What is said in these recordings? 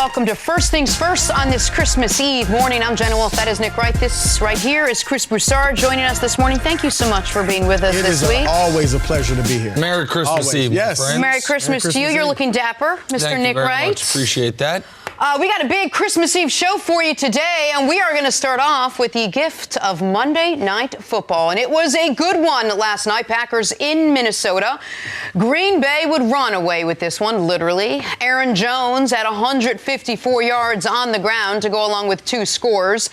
welcome to First Things First on this Christmas Eve morning. I'm Jenna Wolfe. That is Nick Wright. This right here is Chris Broussard joining us this morning. Thank you so much for being with us this week. It is always a pleasure to be here. Merry Christmas Eve, yes. friends. Merry Christmas to you. You're looking dapper, Mr. Nick Wright. Much. Appreciate that. We got a big Christmas Eve show for you today, and we are going to start off with the gift of Monday Night Football. And it was a good one last night. Packers in Minnesota. Green Bay would run away with this one, literally. Aaron Jones at 154 yards on the ground to go along with 2 scores.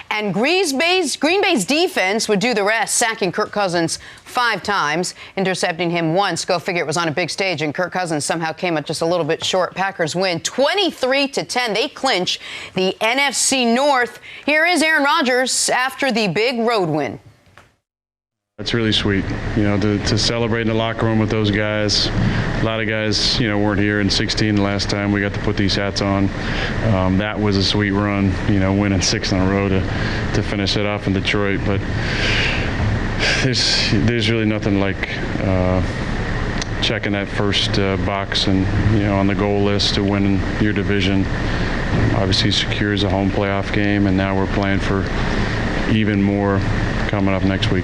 And Green Bay's defense would do the rest, sacking Kirk Cousins 5 times, intercepting him once. Go figure, it was on a big stage, and Kirk Cousins somehow came up just a little bit short. Packers win 23-10. They clinch the NFC North. Here is Aaron Rodgers after the big road win. It's really sweet, to celebrate in the locker room with those guys. A lot of guys, weren't here in 16 the last time we got to put these hats on. That was a sweet run, winning 6 in a row to finish it off in Detroit. But there's really nothing like checking that first box and on the goal list to winning your division. Obviously secures a home playoff game, and now we're playing for even more coming up next week.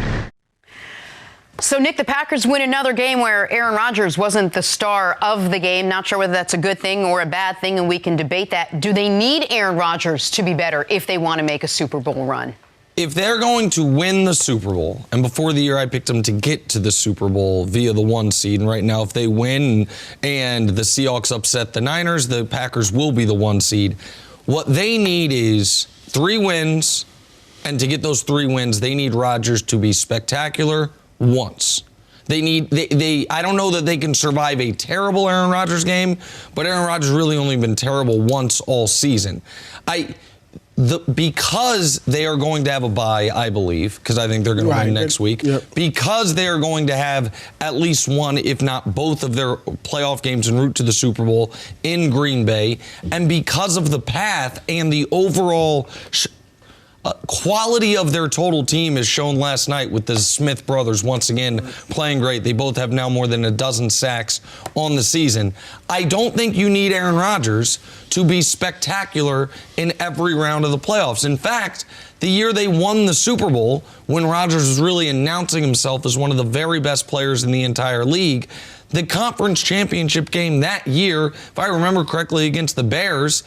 So, Nick, the Packers win another game where Aaron Rodgers wasn't the star of the game. Not sure whether that's a good thing or a bad thing, and we can debate that. Do they need Aaron Rodgers to be better if they want to make a Super Bowl run? If they're going to win the Super Bowl, and before the year I picked them to get to the Super Bowl via the 1 seed, and right now if they win and the Seahawks upset the Niners, the Packers will be the 1 seed. What they need is 3 wins, and to get those 3 wins, they need Rodgers to be spectacular once. I don't know that they can survive a terrible Aaron Rodgers game, but Aaron Rodgers really only been terrible once all season. Because they are going to have a bye, I believe, because I think they're going to win next week, because they are going to have at least one, if not both, of their playoff games en route to the Super Bowl in Green Bay, and because of the path and the overall quality of their total team is shown last night with the Smith brothers once again playing great. They both have now more than a dozen sacks on the season. I don't think you need Aaron Rodgers to be spectacular in every round of the playoffs. In fact, the year they won the Super Bowl, when Rodgers was really announcing himself as one of the very best players in the entire league, the conference championship game that year, if I remember correctly, against the Bears,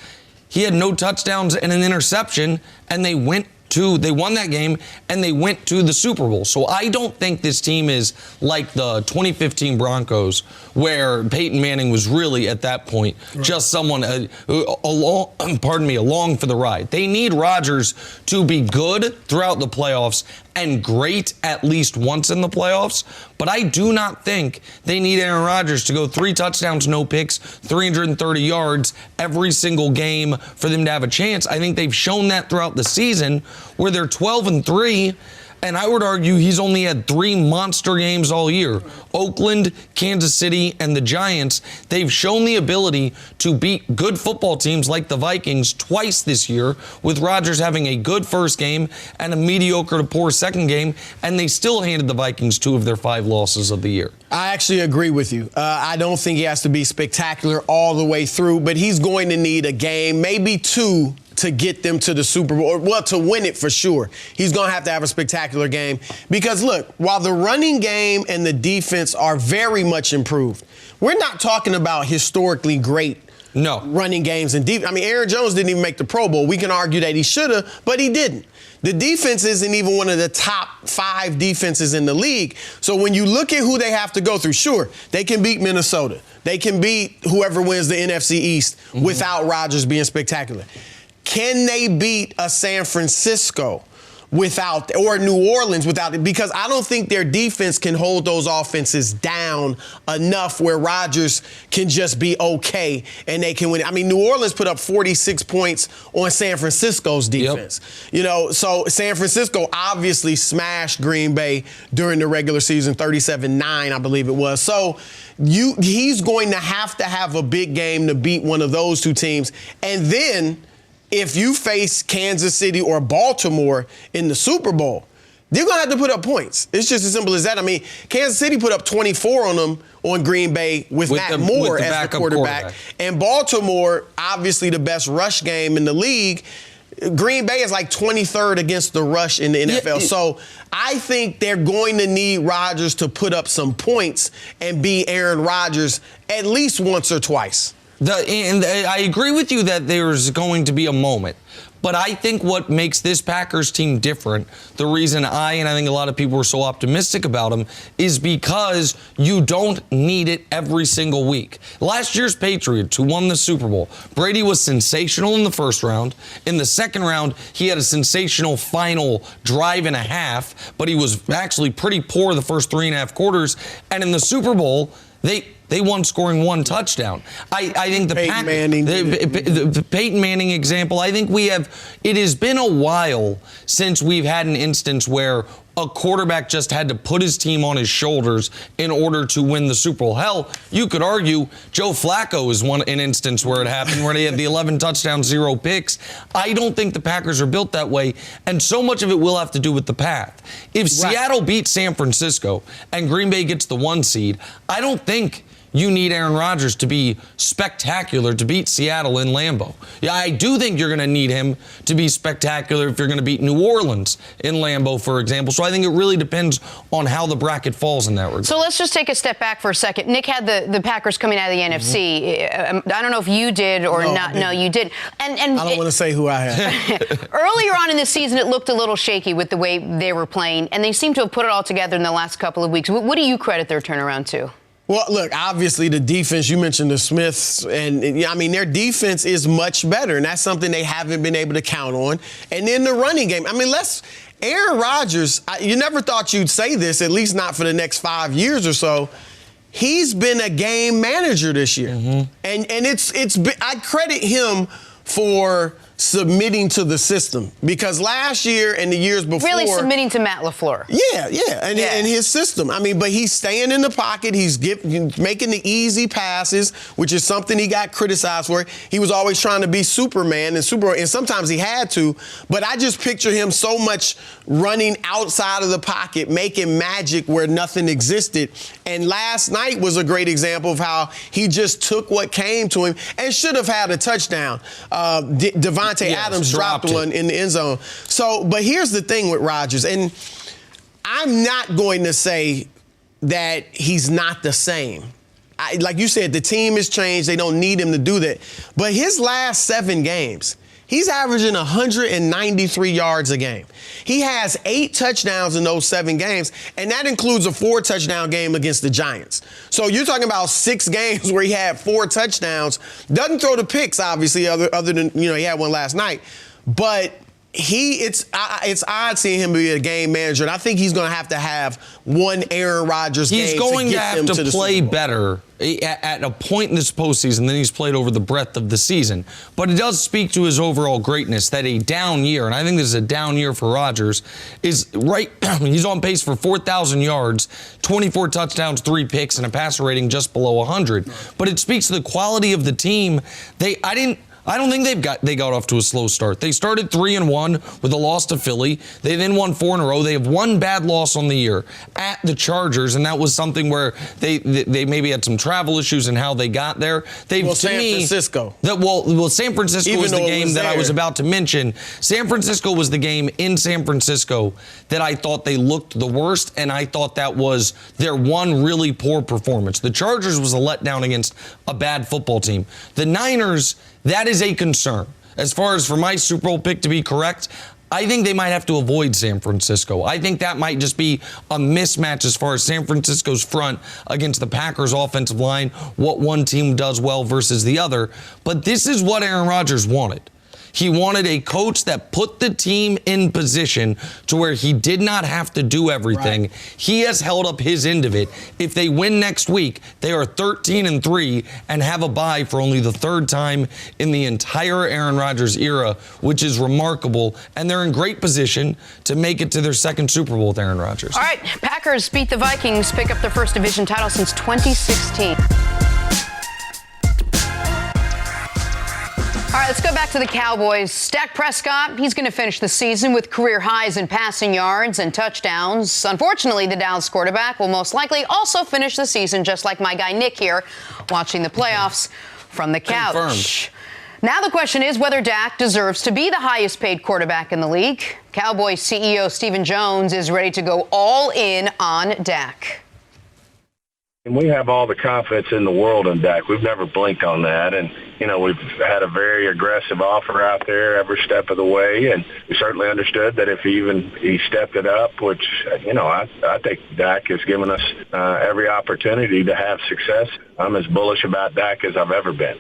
he had no touchdowns and an interception, and they won that game, and they went to the Super Bowl. So I don't think this team is like the 2015 Broncos, where Peyton Manning was really, at that point, just someone along for the ride. They need Rodgers to be good throughout the playoffs and great at least once in the playoffs. But I do not think they need Aaron Rodgers to go 3 touchdowns, no picks, 330 yards every single game for them to have a chance. I think they've shown that throughout the season, where they're 12-3. And I would argue he's only had 3 monster games all year. Oakland, Kansas City, and the Giants. They've shown the ability to beat good football teams like the Vikings twice this year, with Rodgers having a good first game and a mediocre to poor second game, and they still handed the Vikings 2 of their 5 losses of the year. I actually agree with you. I don't think he has to be spectacular all the way through, but he's going to need a game, maybe 2, to get them to the Super Bowl, well, to win it for sure. He's going to have a spectacular game because, look, while the running game and the defense are very much improved, we're not talking about historically great running games and defense. I mean, Aaron Jones didn't even make the Pro Bowl. We can argue that he should have, but he didn't. The defense isn't even one of the top 5 defenses in the league. So when you look at who they have to go through, sure, they can beat Minnesota. They can beat whoever wins the NFC East without Rodgers being spectacular. Can they beat a San Francisco without, or New Orleans without it? Because I don't think their defense can hold those offenses down enough where Rodgers can just be okay and they can win. I mean, New Orleans put up 46 points on San Francisco's defense. So San Francisco obviously smashed Green Bay during the regular season, 37-9, I believe it was. So he's going to have a big game to beat one of those 2 teams. And then if you face Kansas City or Baltimore in the Super Bowl, they're going to have to put up points. It's just as simple as that. I mean, Kansas City put up 24 on them on Green Bay with Matt Moore as the quarterback. And Baltimore, obviously the best rush game in the league. Green Bay is like 23rd against the rush in the NFL. So I think they're going to need Rodgers to put up some points and be Aaron Rodgers at least once or twice. And I agree with you that there's going to be a moment. But I think what makes this Packers team different, the reason I think a lot of people were so optimistic about them, is because you don't need it every single week. Last year's Patriots, who won the Super Bowl, Brady was sensational in the first round. In the second round, he had a sensational final drive and a half, but he was actually pretty poor the first 3.5 quarters. And in the Super Bowl, they won scoring 1 touchdown. I think the Peyton Manning example, I think it has been a while since we've had an instance where a quarterback just had to put his team on his shoulders in order to win the Super Bowl. Hell, you could argue Joe Flacco is an instance where it happened, where they had the 11 touchdowns, 0 picks. I don't think the Packers are built that way, and so much of it will have to do with the path. If Seattle beats San Francisco and Green Bay gets the 1 seed, I don't think you need Aaron Rodgers to be spectacular to beat Seattle in Lambeau. Yeah, I do think you're going to need him to be spectacular if you're going to beat New Orleans in Lambeau, for example. So I think it really depends on how the bracket falls in that regard. So let's just take a step back for a second. Nick had the Packers coming out of the NFC. I don't know if you did or not. No, you did. And I don't want to say who I had. Earlier on in the season, it looked a little shaky with the way they were playing, and they seem to have put it all together in the last couple of weeks. What do you credit their turnaround to? Well, look, obviously the defense, you mentioned the Smiths, and I mean, their defense is much better, and that's something they haven't been able to count on. And then the running game. I mean, Aaron Rodgers, you never thought you'd say this, at least not for the next 5 years or so. He's been a game manager this year. And I credit him for submitting to the system, because last year and the years before, really submitting to Matt LaFleur. And his system. I mean, but he's staying in the pocket. He's making the easy passes, which is something he got criticized for. He was always trying to be Superman and sometimes he had to. But I just picture him so much running outside of the pocket, making magic where nothing existed. And last night was a great example of how he just took what came to him and should have had a touchdown. Devontae Adams dropped one in the end zone. So, but here's the thing with Rodgers, and I'm not going to say that he's not the same. Like you said, the team has changed. They don't need him to do that. But his last 7 games, he's averaging 193 yards a game. He has 8 touchdowns in those 7 games, and that includes a 4-touchdown game against the Giants. So you're talking about 6 games where he had 4 touchdowns. Doesn't throw the picks, obviously, other than, he had one last night. But it's odd seeing him be a game manager, and I think he's going to have one Aaron Rodgers game to get them to the Super Bowl. He's going to have to play better at a point in this postseason than he's played over the breadth of the season. But it does speak to his overall greatness that a down year, and I think this is a down year for Rodgers, is right. He's on pace for 4,000 yards, 24 touchdowns, 3 picks, and a passer rating just below 100. But it speaks to the quality of the team. I don't think they got off to a slow start. They started 3-1 with a loss to Philly. They then won 4 in a row. They have 1 bad loss on the year at the Chargers, and that was something where they maybe had some travel issues in how they got there. San Francisco. San Francisco was the game that I was about to mention. San Francisco was the game in San Francisco that I thought they looked the worst, and I thought that was their one really poor performance. The Chargers was a letdown against a bad football team. The Niners, that is a concern. As far as for my Super Bowl pick to be correct, I think they might have to avoid San Francisco. I think that might just be a mismatch as far as San Francisco's front against the Packers' offensive line, what one team does well versus the other. But this is what Aaron Rodgers wanted. He wanted a coach that put the team in position to where he did not have to do everything. Right. He has held up his end of it. If they win next week, they are 13-3 and have a bye for only the 3rd time in the entire Aaron Rodgers era, which is remarkable. And they're in great position to make it to their 2nd Super Bowl with Aaron Rodgers. All right, Packers beat the Vikings, pick up their first division title since 2016. All right, let's go back to the Cowboys. Dak Prescott, he's going to finish the season with career highs in passing yards and touchdowns. Unfortunately, the Dallas quarterback will most likely also finish the season just like my guy Nick here, watching the playoffs from the couch. Confirmed. Now the question is whether Dak deserves to be the highest paid quarterback in the league. Cowboys CEO Stephen Jones is ready to go all in on Dak. We have all the confidence in the world in Dak. We've never blinked on that. And, we've had a very aggressive offer out there every step of the way. And we certainly understood that if he stepped it up, which, I think Dak has given us every opportunity to have success. I'm as bullish about Dak as I've ever been.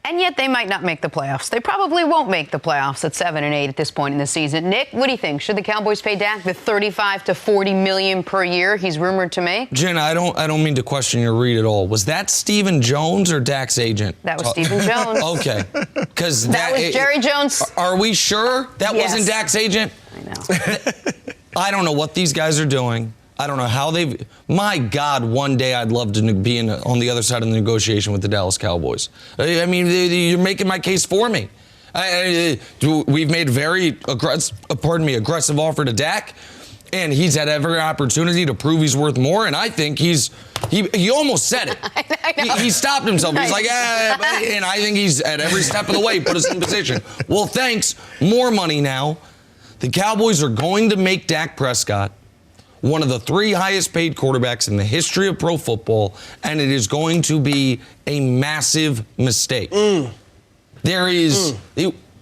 And yet they might not make the playoffs. They probably won't make the playoffs at 7-8 at this point in the season. Nick, what do you think? Should the Cowboys pay Dak the $35 to $40 million per year he's rumored to make? Jenna, I don't mean to question your read at all. Was that Stephen Jones or Dak's agent? That was Stephen Jones. Okay. Because that was Jerry Jones. Are we sure that wasn't Dak's agent? I know. I don't know what these guys are doing. I don't know how they've. My God, one day I'd love to be on the other side of the negotiation with the Dallas Cowboys. I mean, you're making my case for me. We've made very aggressive offer to Dak, and he's had every opportunity to prove he's worth more. And I think he almost said it. He stopped himself. He's like, and I think he's at every step of the way put us in position. Well, thanks. More money now. The Cowboys are going to make Dak Prescott one of the 3 highest paid quarterbacks in the history of pro football, and it is going to be a massive mistake. There is,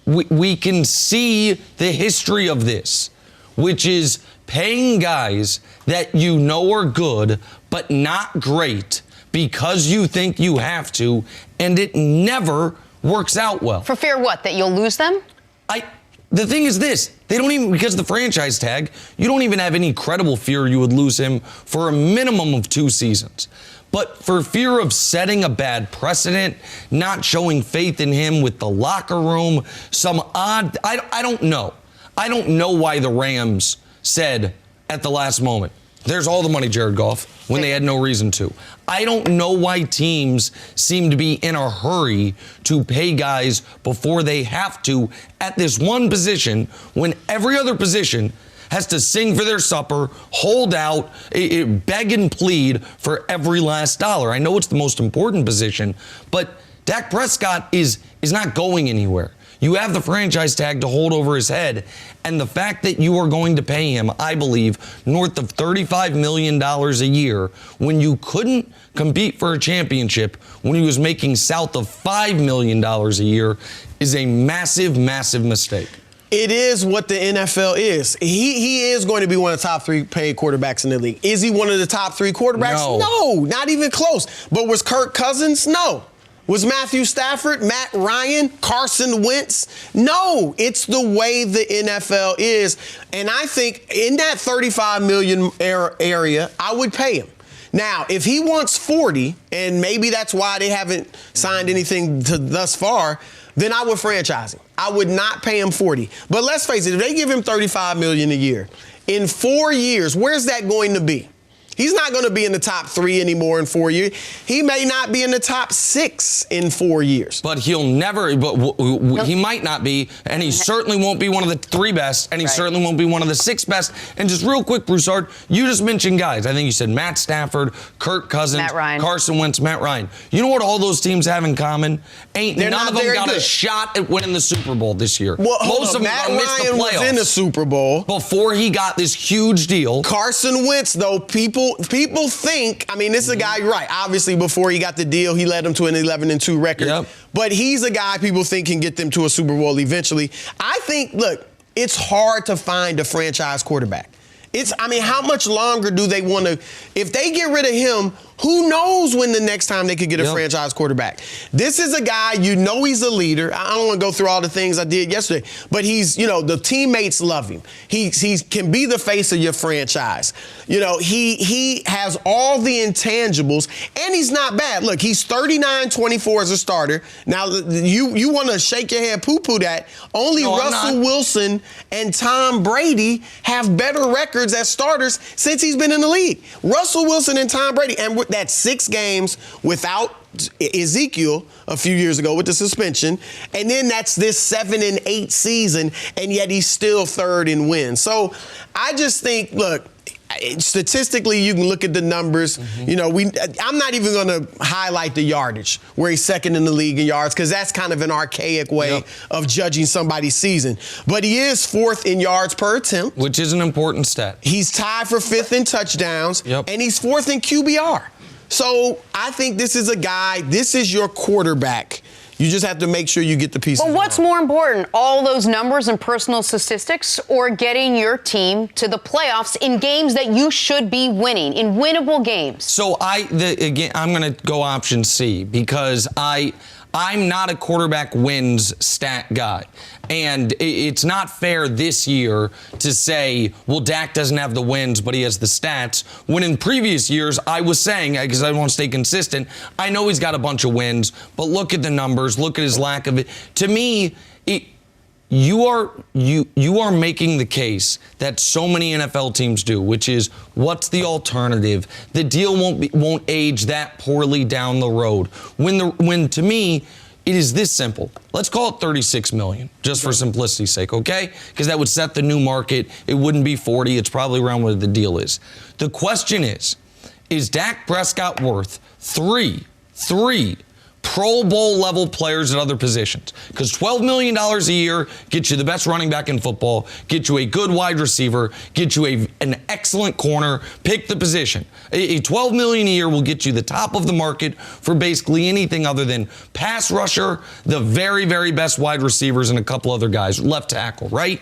we can see the history of this, which is paying guys that you know are good, but not great because you think you have to, and it never works out well. For fear what? That you'll lose them? The thing is this, they don't even, because of the franchise tag, you don't even have any credible fear you would lose him for a minimum of 2 seasons. But for fear of setting a bad precedent, not showing faith in him with the locker room, I don't know. I don't know why the Rams said at the last moment, there's all the money, Jared Goff, when they had no reason to. I don't know why teams seem to be in a hurry to pay guys before they have to at this one position when every other position has to sing for their supper, hold out, beg and plead for every last dollar. I know it's the most important position, but Dak Prescott is not going anywhere. You have the franchise tag to hold over his head, and the fact that you are going to pay him, I believe, north of $35 million a year when you couldn't compete for a championship when he was making south of $5 million a year is a massive, massive mistake. It is what the NFL is. He is going to be one of the top 3 paid quarterbacks in the league. Is he one of the top 3 quarterbacks? No, not even close. But was Kirk Cousins? No. Was Matthew Stafford, Matt Ryan, Carson Wentz? No, it's the way the NFL is. And I think in that $35 million area, I would pay him. Now, if he wants 40, and maybe that's why they haven't signed anything thus far, then I would franchise him. I would not pay him 40. But let's face it, if they give him $35 million a year, in 4 years, where's that going to be? He's not going to be in the top 3 anymore in 4 years. He may not be in the top 6 in 4 years. But he'll never, he might not be, and he certainly won't be one of the 3 best, and he certainly won't be one of the 6 best. And just real quick, Broussard, you just mentioned guys. I think you said Matt Stafford, Kirk Cousins, Matt Ryan. Carson Wentz, Matt Ryan. You know what all those teams have in common? They're None of them got good. A shot at winning the Super Bowl this year. Well, most of them Matt missed the Ryan playoffs was in the Super Bowl before he got this huge deal. Carson Wentz, though, people think, I mean, this is a guy, right, obviously before he got the deal, he led them to an 11-2 record. Yep. But he's a guy people think can get them to a Super Bowl eventually. I think, look, it's hard to find a franchise quarterback. How much longer do they want to, if they get rid of him, who knows when the next time they could get a franchise quarterback? This is a guy, he's a leader. I don't want to go through all the things I did yesterday, but he's, the teammates love him. He can be the face of your franchise. He has all the intangibles, and he's not bad. Look, he's 39-24 as a starter. Now, you want to shake your head, poo-poo that. Only Russell Wilson and Tom Brady have better records as starters since he's been in the league. Russell Wilson and Tom Brady, and That's 6 games without Ezekiel a few years ago with the suspension, and then that's this 7-8 season, and yet he's still 3rd in wins. So I just think, look, statistically, you can look at the numbers. You know, I'm not even going to highlight the yardage, where he's 2nd in the league in yards, because that's kind of an archaic way of judging somebody's season. But he is 4th in yards per attempt, which is an important stat. He's tied for 5th in touchdowns, and he's 4th in QBR. So I think this is a guy, this is your quarterback. You just have to make sure you get the pieces. But what's more important, all those numbers and personal statistics, or getting your team to the playoffs in games that you should be winning, in winnable games? So again, I'm going to go option C, because I'm not a quarterback wins stat guy. And it's not fair this year to say, well, Dak doesn't have the wins, but he has the stats. When in previous years, I was saying, because I want to stay consistent, I know he's got a bunch of wins, but look at the numbers, look at his lack of it. To me, you are making the case that so many NFL teams do, which is, what's the alternative? The deal won't age that poorly down the road. When to me, it is this simple. Let's call it $36 million, just for simplicity's sake, okay? Because that would set the new market. It wouldn't be 40. It's probably around what the deal is. The question is Dak Prescott worth three Pro Bowl level players at other positions? Because $12 million a year gets you the best running back in football, gets you a good wide receiver, gets you an excellent corner. Pick the position. A $12 million a year will get you the top of the market for basically anything other than pass rusher, the very, very best wide receivers, and a couple other guys, left tackle, right?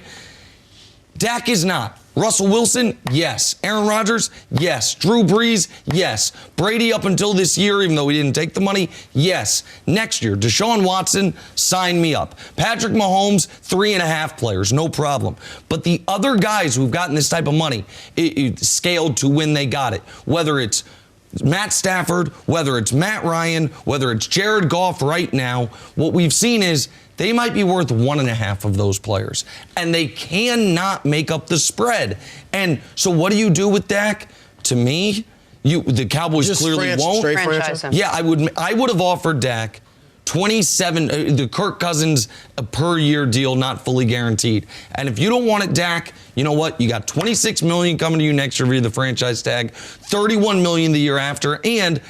Dak is not. Russell Wilson, yes. Aaron Rodgers, yes. Drew Brees, yes. Brady up until this year, even though he didn't take the money, yes. Next year, Deshaun Watson, sign me up. Patrick Mahomes, 3.5 players, no problem. But the other guys who've gotten this type of money, it scaled to when they got it, whether it's Matt Stafford, whether it's Matt Ryan, whether it's Jared Goff right now, what we've seen is they might be worth 1.5 of those players, and they cannot make up the spread. And so what do you do with Dak? To me, the Cowboys just clearly won't. Franchise him. Yeah, I would have offered Dak 27, the Kirk Cousins per year deal, not fully guaranteed. And if you don't want it, Dak, you know what? You got $26 million coming to you next year via the franchise tag, $31 million the year after, and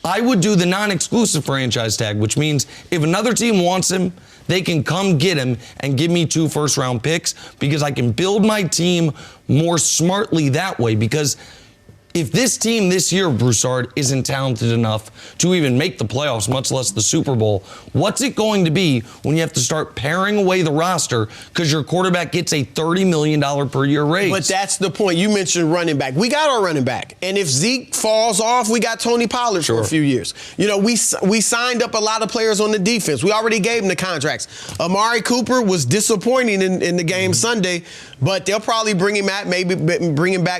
I would do the non-exclusive franchise tag, which means if another team wants him, they can come get him and give me 2 first-round picks, because I can build my team more smartly that way. Because if this team this year, Broussard, isn't talented enough to even make the playoffs, much less the Super Bowl, what's it going to be when you have to start paring away the roster because your quarterback gets a $30 million per year raise? But that's the point. You mentioned running back. We got our running back. And if Zeke falls off, we got Tony Pollard for a few years. You know, we signed up a lot of players on the defense. We already gave them the contracts. Amari Cooper was disappointing in the game Sunday, but they'll probably bring him back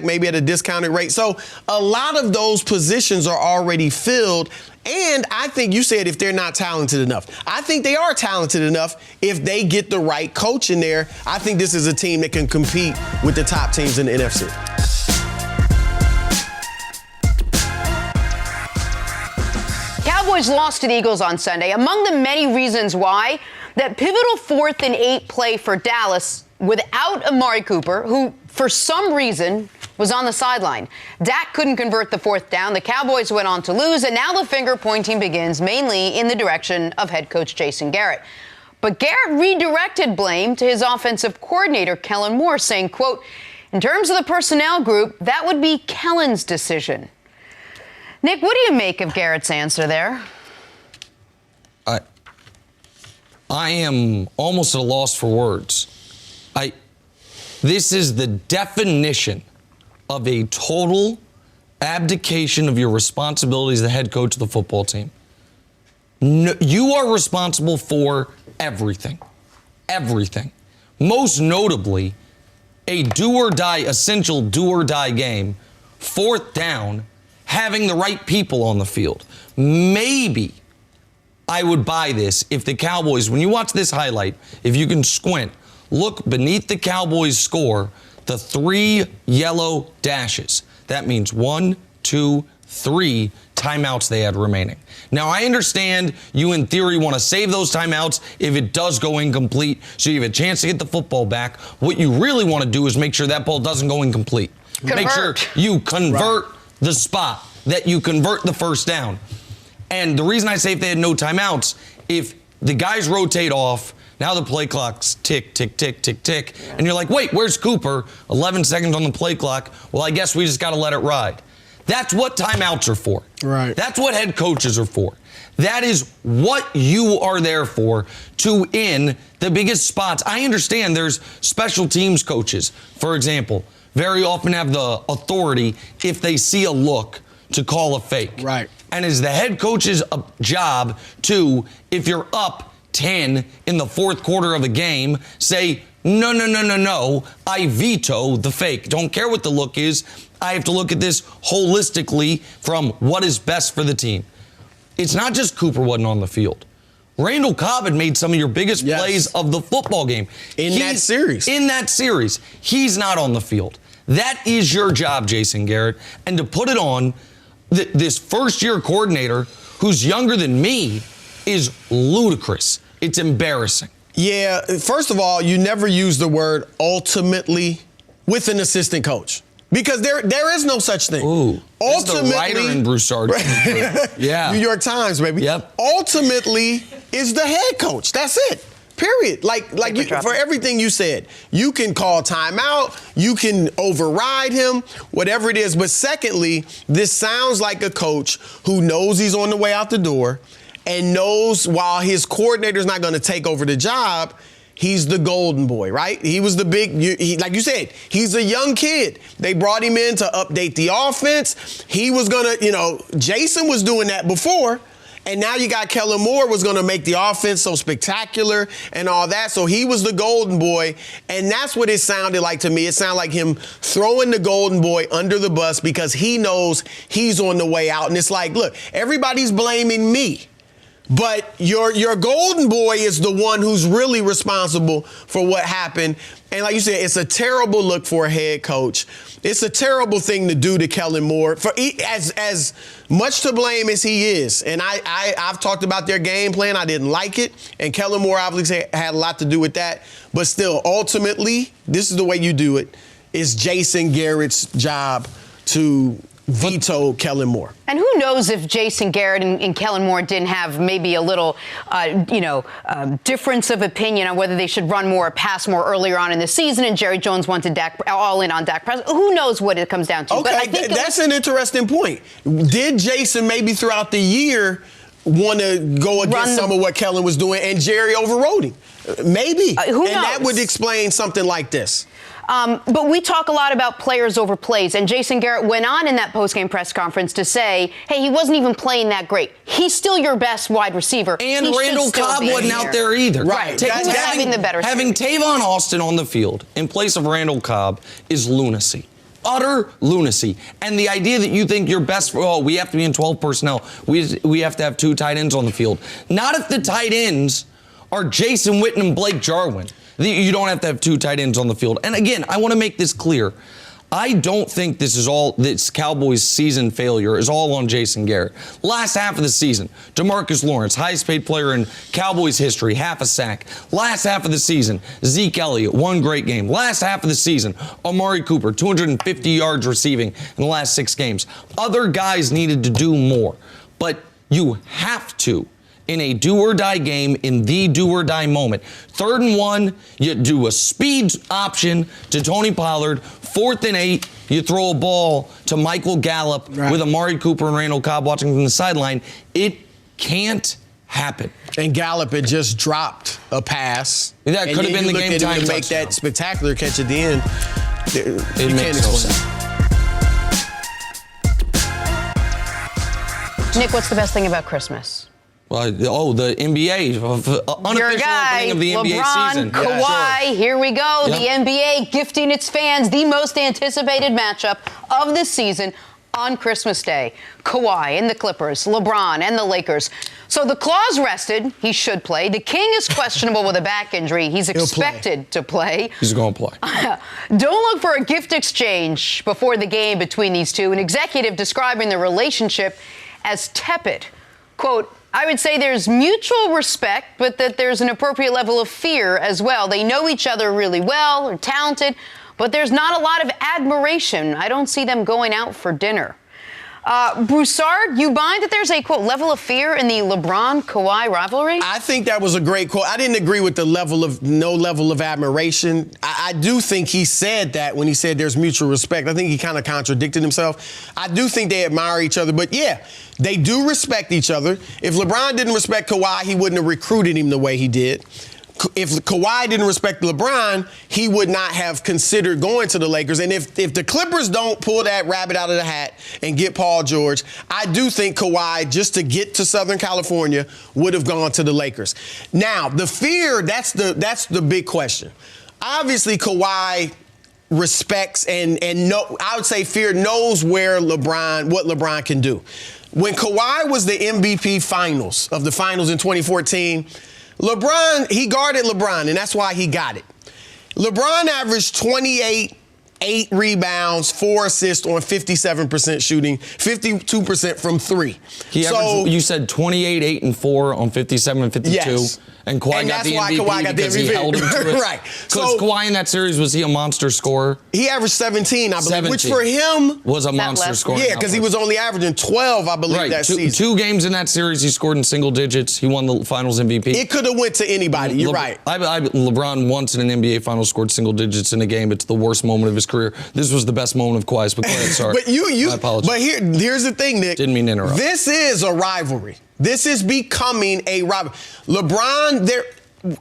maybe at a discounted rate. So a lot of those positions are already filled. And I think you said if they're not talented enough. I think they are talented enough if they get the right coach in there. I think this is a team that can compete with the top teams in the NFC. Cowboys lost to the Eagles on Sunday. Among the many reasons why, that pivotal 4th and 8 play for Dallas without Amari Cooper, who for some reason was on the sideline. Dak couldn't convert the 4th down. The Cowboys went on to lose, and now the finger pointing begins, mainly in the direction of head coach Jason Garrett. But Garrett redirected blame to his offensive coordinator, Kellen Moore, saying, quote, in terms of the personnel group, that would be Kellen's decision. Nick, what do you make of Garrett's answer there? I am almost at a loss for words. This is the definition of a total abdication of your responsibilities as the head coach of the football team. No, you are responsible for everything. Everything. Most notably, a essential do-or-die game, 4th down, having the right people on the field. Maybe I would buy this if the Cowboys, when you watch this highlight, if you can squint, look beneath the Cowboys' score, the 3 yellow dashes. That means 1, 2, 3 timeouts they had remaining. Now, I understand you, in theory, want to save those timeouts if it does go incomplete so you have a chance to get the football back. What you really want to do is make sure that ball doesn't go incomplete. Make sure you convert the spot, that you convert the first down. And the reason I say if they had no timeouts, if the guys rotate off, now the play clock's tick, tick, tick, tick, tick, and you're like, wait, where's Cooper? 11 seconds on the play clock. Well, I guess we just got to let it ride. That's what timeouts are for. Right. That's what head coaches are for. That is what you are there for, to in the biggest spots. I understand there's special teams coaches, for example, very often have the authority if they see a look to call a fake. Right. And it's the head coach's job to, if you're up 10 in the fourth quarter of a game, say, no, I veto the fake. Don't care what the look is. I have to look at this holistically from what is best for the team. It's not just Cooper wasn't on the field. Randall Cobb had made some of your biggest plays of the football game. In that series. He's not on the field. That is your job, Jason Garrett. And to put it on this first-year coordinator who's younger than me is ludicrous. It's embarrassing. Yeah, first of all, you never use the word ultimately with an assistant coach. Because there is no such thing. Ooh, ultimately, the writer in Broussard. Yeah. New York Times, baby. Yep. Ultimately is the head coach. That's it. Period. For everything you said, you can call timeout, you can override him, whatever it is. But secondly, this sounds like a coach who knows he's on the way out the door and knows while his coordinator's not going to take over the job, he's the golden boy, right? He was the like you said, he's a young kid. They brought him in to update the offense. He was going to, Jason was doing that before. And now you got Kellen Moore was going to make the offense so spectacular and all that. So he was the golden boy. And that's what it sounded like to me. It sounded like him throwing the golden boy under the bus because he knows he's on the way out. And it's like, look, everybody's blaming me. But your golden boy is the one who's really responsible for what happened. And like you said, it's a terrible look for a head coach. It's a terrible thing to do to Kellen Moore, for as much to blame as he is. And I've talked about their game plan. I didn't like it. And Kellen Moore obviously had a lot to do with that. But still, ultimately, this is the way you do it. It's Jason Garrett's job to veto Kellen Moore. And who knows if Jason Garrett and Kellen Moore didn't have maybe a little, difference of opinion on whether they should run more or pass more earlier on in the season, and Jerry Jones wanted all in on Dak Prescott. Who knows what it comes down to? Okay, but I think that's an interesting point. Did Jason maybe throughout the year want to go against some of what Kellen was doing, and Jerry overrode him? Maybe. Who knows? And that would explain something like this. But we talk a lot about players over plays, and Jason Garrett went on in that postgame press conference to say, hey, he wasn't even playing that great. He's still your best wide receiver. And Randall Cobb wasn't out there either. Right. Having the better having Tavon Austin on the field in place of Randall Cobb is lunacy. Utter lunacy. And the idea that you think you're best, we have to be in 12 personnel. We have to have 2 tight ends on the field. Not if the tight ends are Jason Witten and Blake Jarwin. You don't have to have 2 tight ends on the field. And again, I want to make this clear. I don't think this Cowboys season failure is all on Jason Garrett. Last half of the season, DeMarcus Lawrence, highest paid player in Cowboys history, half a sack. Last half of the season, Zeke Elliott, 1 great game. Last half of the season, Amari Cooper, 250 yards receiving in the last 6 games. Other guys needed to do more, but you have to. In a do-or-die game, in the do-or-die moment. 3rd and 1, you do a speed option to Tony Pollard. 4th and 8, you throw a ball to Michael Gallup with Amari Cooper and Randall Cobb watching from the sideline. It can't happen. And Gallup had just dropped a pass. That could have been the game time to make that spectacular catch at the end. It makes no sense. Nick, what's the best thing about Christmas? The NBA, unofficial opening of the NBA LeBron, season. Kawhi, here we go. Yep. The NBA gifting its fans the most anticipated matchup of the season. on Christmas Day. Kawhi and the Clippers, LeBron and the Lakers. So the clause rested. He should play. The King is questionable with a back injury. He's expected to play. He's going to play. Don't look for a gift exchange before the game between these two. An executive describing the relationship as tepid. Quote, I would say there's mutual respect, but that there's an appropriate level of fear as well. They know each other really well, they're talented, but there's not a lot of admiration. I don't see them going out for dinner. Broussard, you buy that there's a, quote, level of fear in the LeBron-Kawhi rivalry? I think that was a great quote. I didn't agree with the no level of admiration. I do think he said that when he said there's mutual respect. I think he kind of contradicted himself. I do think they admire each other, but yeah, they do respect each other. If LeBron didn't respect Kawhi, he wouldn't have recruited him the way he did. If Kawhi didn't respect LeBron, he would not have considered going to the Lakers. And if the Clippers don't pull that rabbit out of the hat and get Paul George, I do think Kawhi, just to get to Southern California, would have gone to the Lakers. Now, the fear, that's the big question. Obviously, Kawhi respects and I would say fear knows what LeBron can do. When Kawhi was the MVP of the finals in 2014, LeBron, he guarded LeBron, and that's why he got it. LeBron averaged 28, 8 rebounds, 4 assists on 57% shooting, 52% from 3. You said 28, 8, and 4 on 57 and 52. Yes. And Kawhi got the MVP because he held him to it. Right. Because Kawhi in that series, was he a monster scorer? He averaged 17, I believe, which for him was a monster scorer. Yeah, because he was only averaging 12, I believe, that season. 2 games in that series, he scored in single digits. He won the Finals MVP. It could have went to anybody. You're right. LeBron once in an NBA Finals scored single digits in a game. It's the worst moment of his career. This was the best moment of Kawhi's. But go ahead, sorry. I apologize. But here's the thing, Nick. Didn't mean to interrupt. This is a rivalry. This is becoming a rivalry.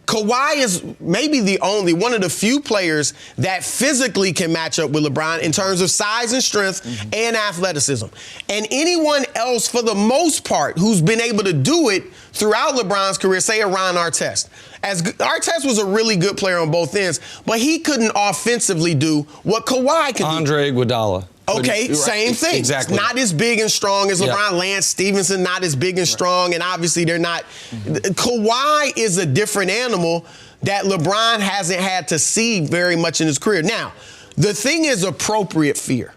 Kawhi is maybe one of the few players that physically can match up with LeBron in terms of size and strength and athleticism. And anyone else, for the most part, who's been able to do it throughout LeBron's career, say a Ron Artest. Artest was a really good player on both ends, but he couldn't offensively do what Kawhi could do. Andre Iguodala. Okay, same thing. Exactly. Not as big and strong as LeBron. Yeah. Lance Stevenson, not as big and strong, and obviously they're not. Kawhi is a different animal that LeBron hasn't had to see very much in his career. Now, the thing is appropriate fear.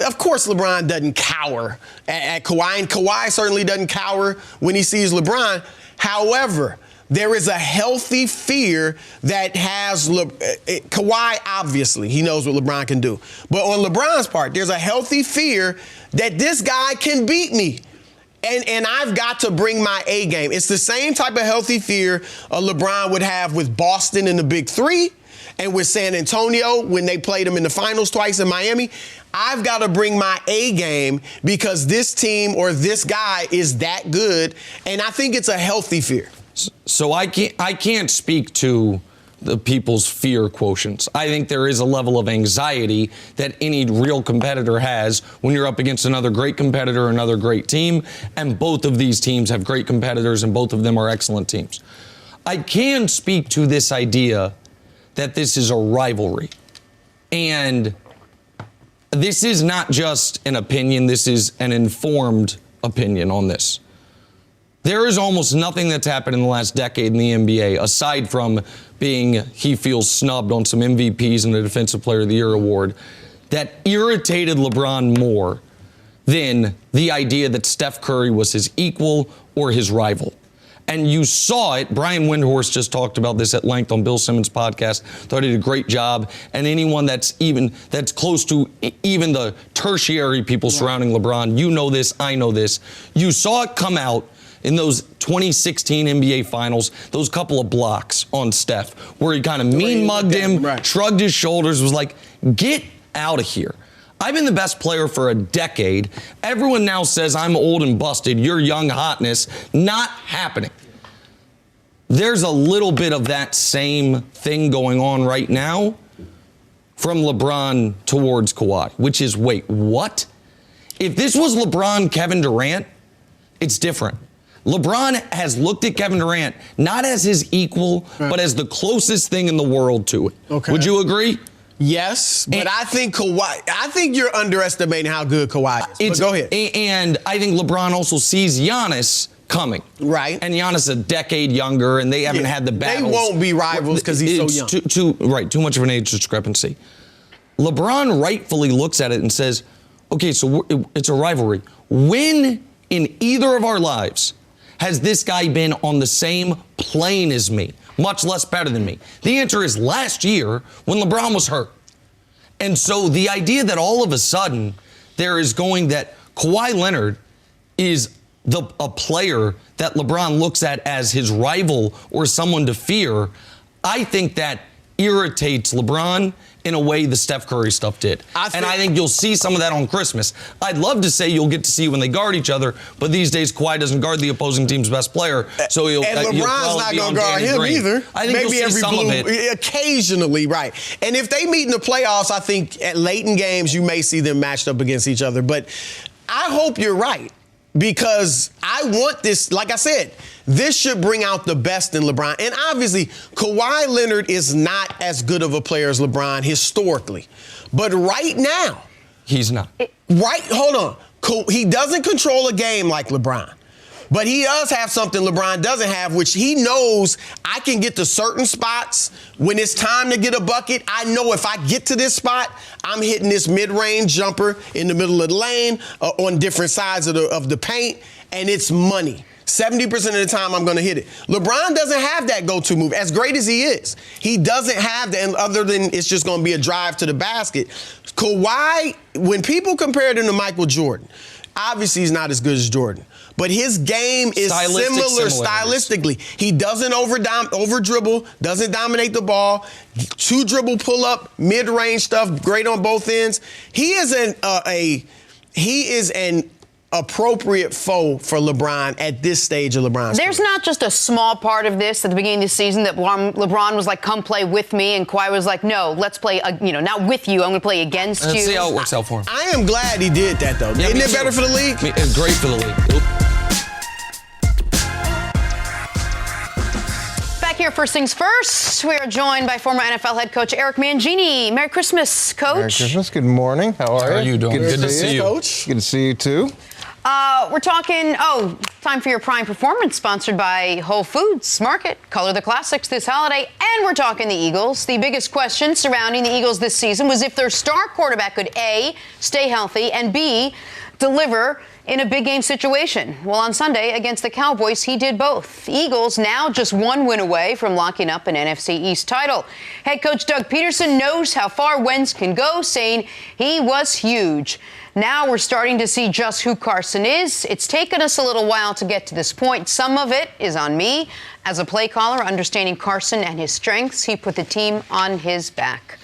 Of course, LeBron doesn't cower at Kawhi, and Kawhi certainly doesn't cower when he sees LeBron. However, there is a healthy fear that has Kawhi, obviously, he knows what LeBron can do. But on LeBron's part, there's a healthy fear that this guy can beat me. And I've got to bring my A game. It's the same type of healthy fear LeBron would have with Boston in the Big Three and with San Antonio when they played him in the finals twice in Miami. I've got to bring my A game because this team or this guy is that good. And I think it's a healthy fear. So I can't speak to the people's fear quotients. I think there is a level of anxiety that any real competitor has when you're up against another great competitor, another great team, and both of these teams have great competitors and both of them are excellent teams. I can speak to this idea that this is a rivalry. And this is not just an opinion, this is an informed opinion on this. There is almost nothing that's happened in the last decade in the NBA, aside from he feels snubbed on some MVPs and the Defensive Player of the Year award, that irritated LeBron more than the idea that Steph Curry was his equal or his rival. And you saw it. Brian Windhorst just talked about this at length on Bill Simmons' podcast. Thought he did a great job. And anyone that's close to even the tertiary people surrounding LeBron, you know this, I know this. You saw it come out in those 2016 NBA Finals, those couple of blocks on Steph, where he kind of mean-mugged him, shrugged his shoulders, was like, get out of here. I've been the best player for a decade. Everyone now says I'm old and busted. You're young hotness. Not happening. There's a little bit of that same thing going on right now from LeBron towards Kawhi, which is, wait, what? If this was LeBron, Kevin Durant, it's different. LeBron has looked at Kevin Durant not as his equal, but as the closest thing in the world to it. Okay. Would you agree? Yes, but I think you're underestimating how good Kawhi is. But go ahead. And I think LeBron also sees Giannis coming. Right. And Giannis is a decade younger, and they haven't had the battles. They won't be rivals because he's so young. Too much of an age discrepancy. LeBron rightfully looks at it and says, okay, so it's a rivalry. When in either of our lives has this guy been on the same plane as me, much less better than me? The answer is last year when LeBron was hurt. And so the idea that all of a sudden there is going that Kawhi Leonard is a player that LeBron looks at as his rival or someone to fear, I think that irritates LeBron in a way the Steph Curry stuff did. I think you'll see some of that on Christmas. I'd love to say you'll get to see when they guard each other, but these days Kawhi doesn't guard the opposing team's best player, so and LeBron's not going to guard him either. I think maybe you'll see some of it. Occasionally, right. And if they meet in the playoffs, I think at late in games you may see them matched up against each other. But I hope you're right, because I want this, like I said, this should bring out the best in LeBron. And obviously, Kawhi Leonard is not as good of a player as LeBron historically. But right now, he's not. Hold on. He doesn't control a game like LeBron. But he does have something LeBron doesn't have, which he knows I can get to certain spots when it's time to get a bucket. I know if I get to this spot, I'm hitting this mid-range jumper in the middle of the lane on different sides of the paint, and it's money. 70% of the time I'm going to hit it. LeBron doesn't have that go-to move, as great as he is. He doesn't have that, other than it's just going to be a drive to the basket. Kawhi, when people compare him to Michael Jordan, obviously he's not as good as Jordan. But his game is similar stylistically. He doesn't over dribble, doesn't dominate the ball, 2-dribble pull up, mid-range stuff, great on both ends. He is an appropriate foe for LeBron at this stage of LeBron's There's career. not just a small part of this at the beginning of the season that LeBron was like, come play with me, and Kawhi was like, no, let's play, not with you, I'm going to play against you. Let's see how it works out for him. I am glad he did that, though. Yeah, Isn't it better for the league? It's great for the league. Back here, first things first, we are joined by former NFL head coach Eric Mangini. Merry Christmas, Coach. Merry Christmas. Good morning. How are you doing? Good to see you, Coach. Good to see you, too. We're talking, time for your Prime Performance, sponsored by Whole Foods Market. Color the classics this holiday. And we're talking the Eagles. The biggest question surrounding the Eagles this season was if their star quarterback could A, stay healthy, and B, deliver in a big game situation. Well, on Sunday against the Cowboys, he did both. The Eagles now just one win away from locking up an NFC East title. Head coach Doug Peterson knows how far Wentz can go, saying he was huge. Now we're starting to see just who Carson is. It's taken us a little while to get to this point. Some of it is on me. As a play caller, understanding Carson and his strengths, he put the team on his back.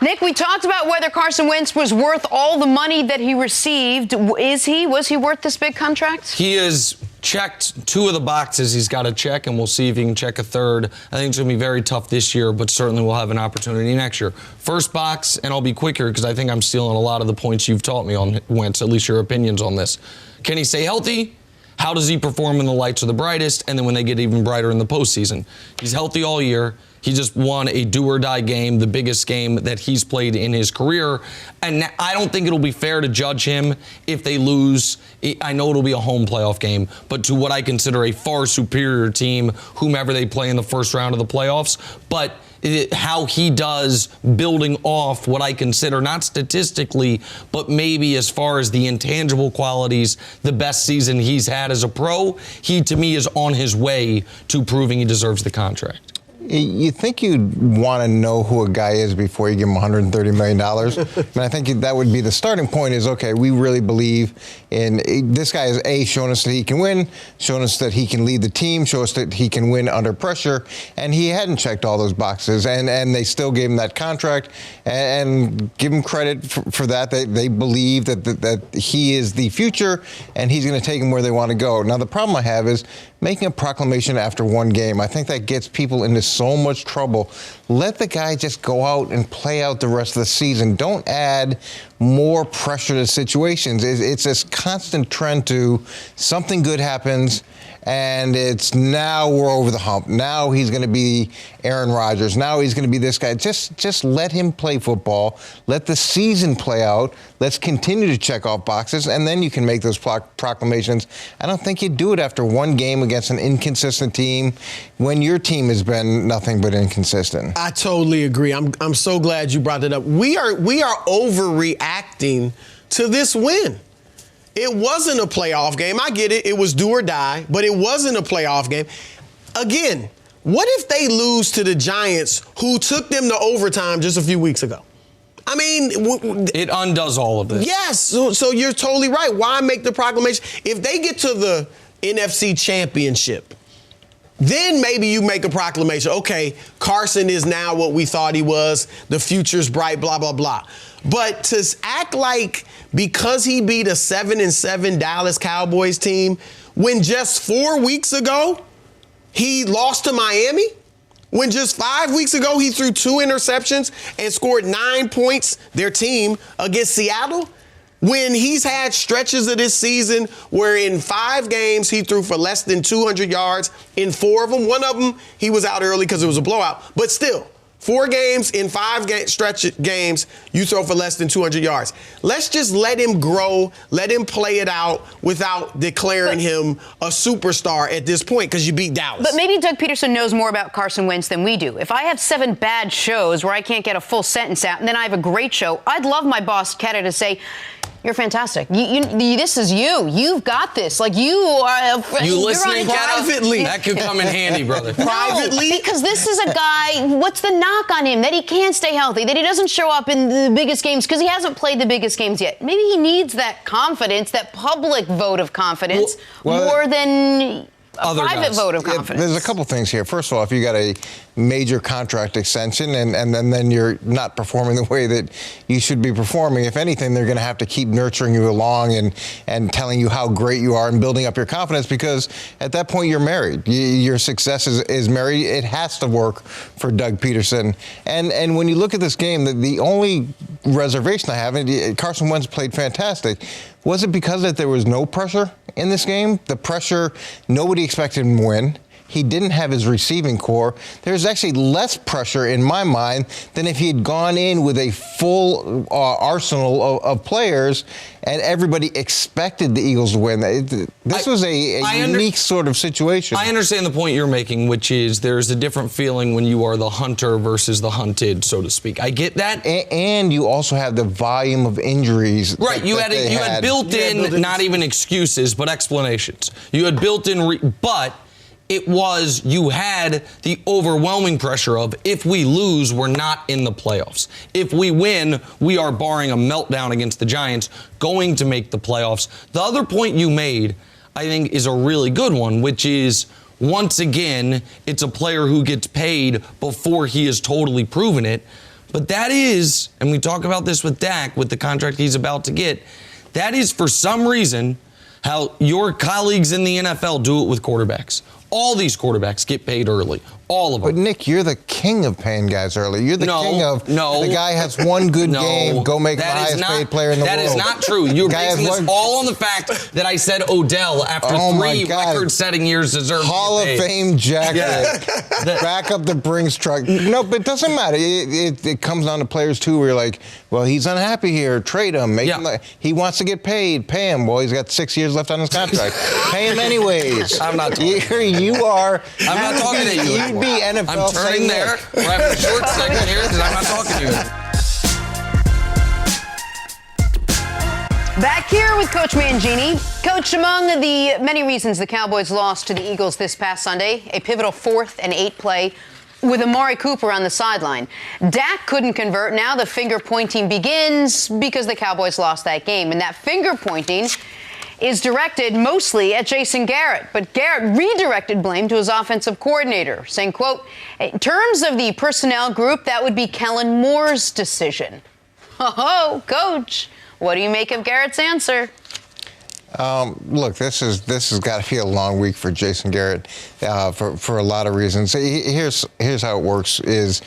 Nick, we talked about whether Carson Wentz was worth all the money that he received. Was he worth this big contract? He has checked 2 of the boxes he's got to check, and we'll see if he can check a third. I think it's going to be very tough this year, but certainly we'll have an opportunity next year. First box, and I'll be quicker because I think I'm stealing a lot of the points you've taught me on Wentz, at least your opinions on this. Can he stay healthy? How does he perform when the lights are the brightest, and then when they get even brighter in the postseason? He's healthy all year. He just won a do-or-die game, the biggest game that he's played in his career. And I don't think it'll be fair to judge him if they lose. I know it'll be a home playoff game, but to what I consider a far superior team, whomever they play in the first round of the playoffs. But how he does building off what I consider, not statistically, but maybe as far as the intangible qualities, the best season he's had as a pro, he, to me, is on his way to proving he deserves the contract. You think you'd want to know who a guy is before you give him $130 million? And I think that would be the starting point is, okay, we really believe in this guy is A, showing us that he can win, showing us that he can lead the team, show us that he can win under pressure. And he hadn't checked all those boxes, and they still gave him that contract and give him credit for that. They believe that he is the future and he's going to take them where they want to go. Now, the problem I have is making a proclamation after one game. I think that gets people into so much trouble. let the guy just go out and play out the rest of the season. Don't add more pressure to situations. It's this constant trend to something good happens, and it's now we're over the hump. Now he's going to be Aaron Rodgers. Now he's going to be this guy. Just let him play football. Let the season play out. Let's continue to check off boxes, and then you can make those proclamations. I don't think you do it after one game against an inconsistent team when your team has been nothing but inconsistent. I totally agree. I'm so glad you brought that up. We are overreacting to this win. It wasn't a playoff game. I get it. It was do or die, but it wasn't a playoff game. Again, what if they lose to the Giants, who took them to overtime just a few weeks ago? I mean, it undoes all of this. Yes. So you're totally right. Why make the proclamation? If they get to the NFC Championship, then maybe you make a proclamation. Okay, Carson is now what we thought he was. The future's bright, blah, blah, blah. But to act like because he beat a 7-7 Dallas Cowboys team, when just 4 weeks ago he lost to Miami, when just 5 weeks ago he threw 2 interceptions and scored 9 points, their team, against Seattle, when he's had stretches of this season where in 5 games he threw for less than 200 yards, in 4 of them, one of them he was out early because it was a blowout, but still, 4 games in 5 stretch games, you throw for less than 200 yards. Let's just let him grow, let him play it out without declaring him a superstar at this point because you beat Dallas. But maybe Doug Peterson knows more about Carson Wentz than we do. If I have 7 bad shows where I can't get a full sentence out and then I have a great show, I'd love my boss, Keta, to say, you're fantastic. This is you. You've got this. Like, you are. You listening, privately? That could come in handy, brother. Privately? No, because this is a guy, what's the knock on him? That he can't stay healthy, that he doesn't show up in the biggest games because he hasn't played the biggest games yet. Maybe he needs that confidence, that public vote of confidence, more than a private vote of confidence. There's a couple things here. First of all, if you got a major contract extension and then you're not performing the way that you should be performing, if anything, they're going to have to keep nurturing you along and telling you how great you are and building up your confidence, because at that point you're married. Your success is married. It has to work for Doug Peterson. And when you look at this game, the only reservation I have, and Carson Wentz played fantastic, was it because that there was no pressure in this game? The pressure, nobody expected him to win. He didn't have his receiving core. There's actually less pressure in my mind than if he had gone in with a full arsenal of players and everybody expected the Eagles to win. This was a unique sort of situation. I understand the point you're making, which is there's a different feeling when you are the hunter versus the hunted, so to speak. I get that. And you also have the volume of injuries. Right. You had built-in, not even excuses, but explanations. You had built-in, but you had the overwhelming pressure of, if we lose, we're not in the playoffs. If we win, we are, barring a meltdown against the Giants, going to make the playoffs. The other point you made, I think, is a really good one, which is, once again, it's a player who gets paid before he has totally proven it. But that is, and we talk about this with Dak, with the contract he's about to get, that is, for some reason, how your colleagues in the NFL do it with quarterbacks. All these quarterbacks get paid early. All of them. But, Nick, you're the king of paying guys early. You're the king of the guy has one good game, go make the highest paid player in the world. That is not true. You're basing this all on the fact that I said Odell, after 3 record-setting years, deserved Hall to get paid. of Fame jacket. Back up the Brinks truck. No, but it doesn't matter. It comes down to players, too, where you're like, well, he's unhappy here. Trade him. He wants to get paid. Pay him. Well, he's got 6 years left on his contract. Pay him anyways. I'm not talking. You are. I'm not talking to you. You'd be NFL. I'm turning there. We're having a short segment here because I'm not talking to you. Back here with Coach Mangini. Coach, among the many reasons the Cowboys lost to the Eagles this past Sunday, a pivotal 4th and 8 play with Amari Cooper on the sideline. Dak couldn't convert. Now the finger pointing begins because the Cowboys lost that game. And that finger pointing is directed mostly at Jason Garrett. But Garrett redirected blame to his offensive coordinator, saying, quote, in terms of the personnel group, that would be Kellen Moore's decision. Oh, Coach, what do you make of Garrett's answer? Look, this has got to be a long week for Jason Garrett for a lot of reasons. Here's how it works: is